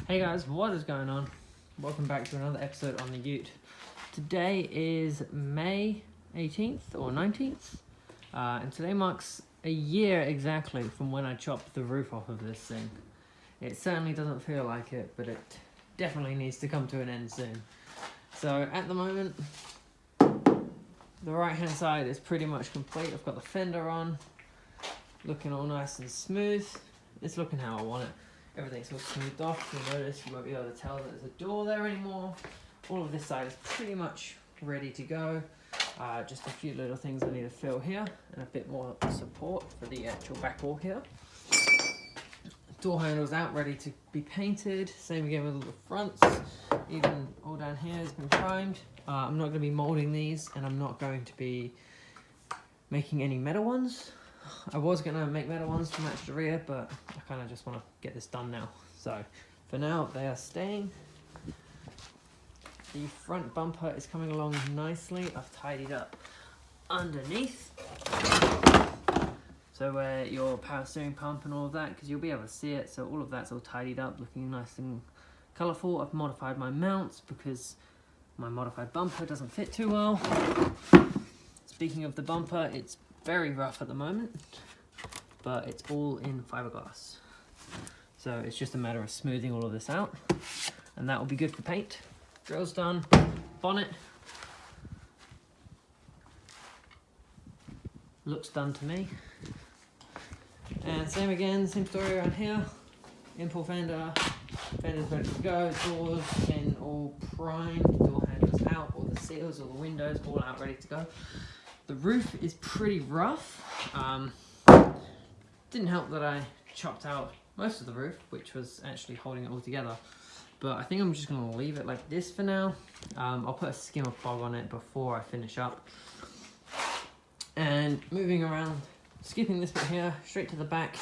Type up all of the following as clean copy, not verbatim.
Hey guys, what is going on? Welcome back to another episode on the Ute. Today is May 18th or 19th, and today marks a year exactly from when I chopped the roof off of this thing. It certainly doesn't feel like it, but it definitely needs to come to an end soon. So at the moment, the right hand side is pretty much complete. I've got the fender on, looking all nice and smooth. It's looking how I want it. Everything's all smoothed off. You'll notice you won't be able to tell that there's a door there anymore. All of this side is pretty much ready to go. Just a few little things I need to fill here and a bit more support for the actual back wall here. Door handles out, ready to be painted. Same again with all the fronts. Even all down here has been primed. I'm not going to be moulding these, and I'm not going to be making any metal ones. I was going to make metal ones to match the rear, but I kind of just want to get this done now. So for now, they are staying. The front bumper is coming along nicely. I've tidied up underneath. So where your power steering pump and all of that, because you'll be able to see it. So all of that's all tidied up, looking nice and colourful. I've modified my mounts because my modified bumper doesn't fit too well. Speaking of the bumper, it's very rough at the moment, but it's all in fiberglass. So it's just a matter of smoothing all of this out, and that will be good for paint. Grill's done, bonnet looks done to me. And same again, same story around here. Import fender, fender's ready to go, doors in all primed, door handles out, all the seals, all the windows, all out ready to go. The roof is pretty rough. Didn't help that I chopped out most of the roof, which was actually holding it all together. But I think I'm just gonna leave it like this for now. I'll put a skim of fog on it before I finish up. And moving around, skipping this bit here, straight to the back.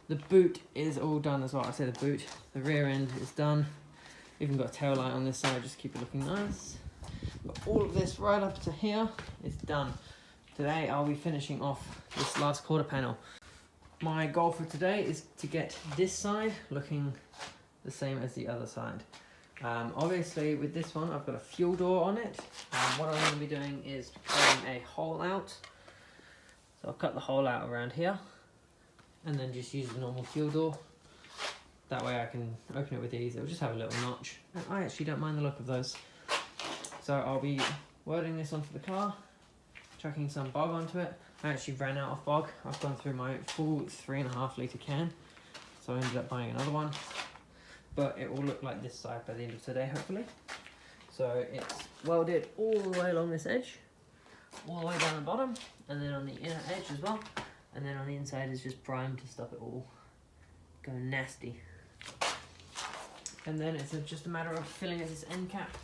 The boot is all done as well. I say the boot, the rear end is done. Even got a tail light on this side, just keep it looking nice. But all of this right up to here is done. Today I'll be finishing off this last quarter panel. My goal for today is to get this side looking the same as the other side. Obviously with this one I've got a fuel door on it. What I'm going to be doing is cutting a hole out. So I'll cut the hole out around here and then just use the normal fuel door. That way I can open it with ease. It'll just have a little notch. And I actually don't mind the look of those. So I'll be welding this onto the car, chucking some bog onto it. I actually ran out of bog. I've gone through my full 3.5 litre can, so I ended up buying another one. But it will look like this side by the end of today, hopefully. So it's welded all the way along this edge, all the way down the bottom, and then on the inner edge as well. And then on the inside is just primed to stop it all going nasty. And then it's just a matter of filling this end cap,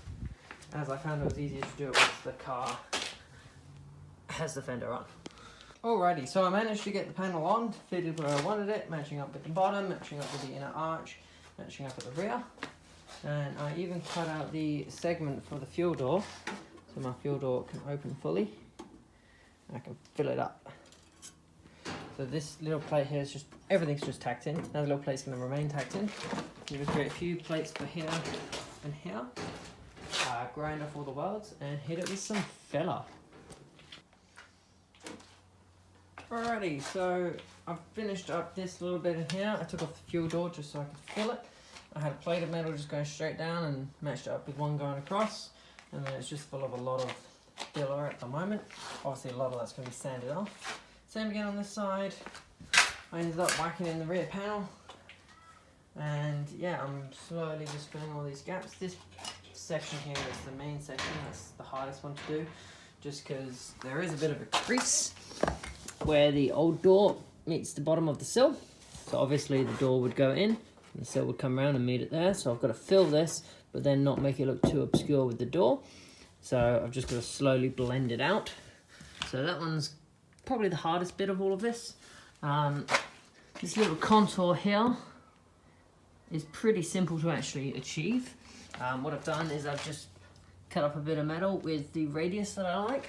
as I found it was easier to do it once the car has the fender on. Alrighty, so I managed to get the panel on, fitted where I wanted it, matching up with the bottom, matching up with the inner arch, matching up at the rear. And I even cut out the segment for the fuel door, so my fuel door can open fully. I can fill it up. So this little plate here is just, everything's just tacked in. That little plate's going to remain tacked in. I'm going to create a few plates for here and here. Grind off all the welds and hit it with some filler. Alrighty, so I've finished up this little bit in here. I took off the fuel door just so I could fill it. I had a plate of metal just going straight down and matched it up with one going across. And then it's just full of a lot of filler at the moment. Obviously a lot of that's going to be sanded off. Same again on this side. I ended up whacking in the rear panel. And yeah, I'm slowly just filling all these gaps. This section here is the main section. That's the hardest one to do, just because there is a bit of a crease where the old door meets the bottom of the sill. So obviously the door would go in and the sill would come around and meet it there. So I've got to fill this, but then not make it look too obscure with the door. So I've just got to slowly blend it out. So that one's probably the hardest bit of all of this. This little contour here is pretty simple to actually achieve. What I've done is I've just cut up a bit of metal with the radius that I like.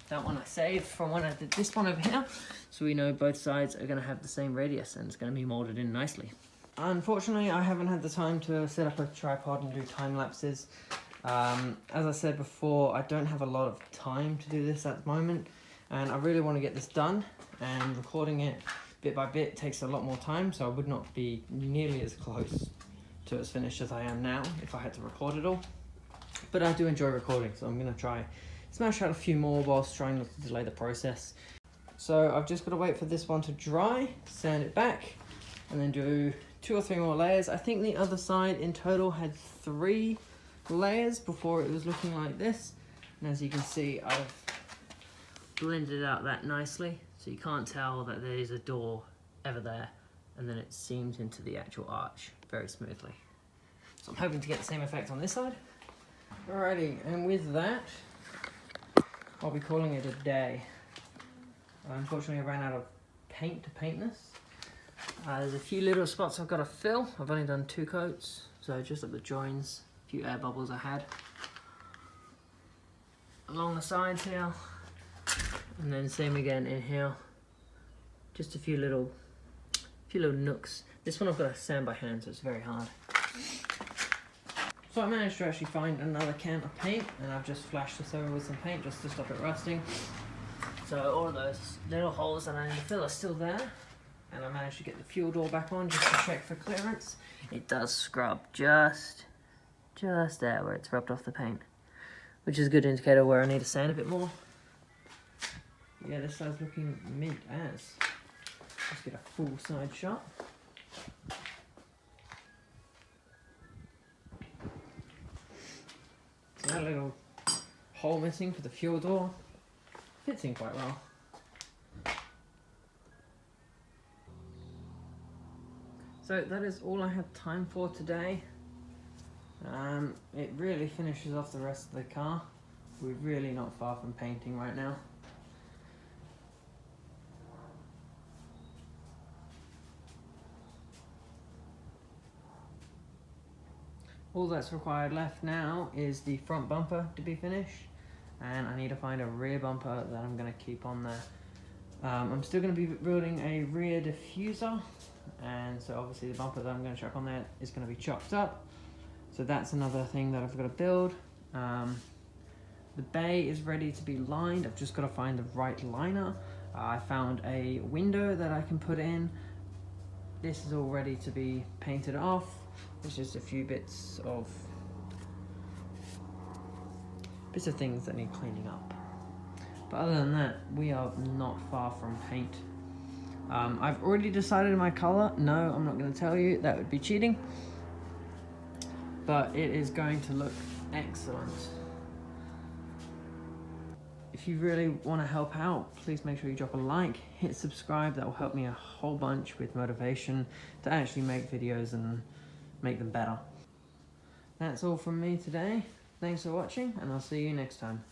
That one I saved from when I did this one over here, so we know both sides are going to have the same radius and it's going to be molded in nicely. unfortunately I haven't had the time to set up a tripod and do time lapses. As I said before, I don't have a lot of time to do this at the moment, and I really want to get this done, and recording it bit by bit takes a lot more time, so I would not be nearly as close to its finished as I am now if I had to record it all. But I do enjoy recording, so I'm going to try smash out a few more whilst trying not to delay the process. So I've just got to wait for this one to dry, sand it back, and then do 2 or 3 more layers. I think the other side in total had 3 layers before it was looking like this, and as you can see I've blended out that nicely, so you can't tell that there's a door ever there, and then it seams into the actual arch very smoothly. So I'm hoping to get the same effect on this side. Alrighty, and with that I'll be calling it a day. Unfortunately I ran out of paint to paint this. There's a few little spots I've got to fill. I've only done 2 coats, so just at the joins, a few air bubbles I had. Along the sides here, and then same again in here. Just a few little nooks. This one I've got to sand by hand, so it's very hard. So I managed to actually find another can of paint, and I've just flashed this over with some paint just to stop it rusting. So all of those little holes that I need to fill are still there. And I managed to get the fuel door back on just to check for clearance. It does scrub just there where it's rubbed off the paint, which is a good indicator where I need to sand a bit more. Yeah, this side's looking mint as. Let's get a full side shot. So that little hole missing for the fuel door fits in quite well. So that is all I had time for today. It really finishes off the rest of the car. We're really not far from painting right now. All that's required left now is the front bumper to be finished, and I need to find a rear bumper that I'm going to keep on there. I'm still going to be building a rear diffuser, and so obviously the bumper that I'm going to chuck on there is going to be chopped up. So that's another thing that I've got to build. The bay is ready to be lined. I've just got to find the right liner. I found a window that I can put in. This is all ready to be painted off. There's just a few bits of things that need cleaning up. But other than that, we are not far from paint. I've already decided my color. No, I'm not going to tell you. That would be cheating. But it is going to look excellent. If you really want to help out, please make sure you drop a like, hit subscribe. That will help me a whole bunch with motivation to actually make videos and make them better. That's all from me today. Thanks for watching, and I'll see you next time.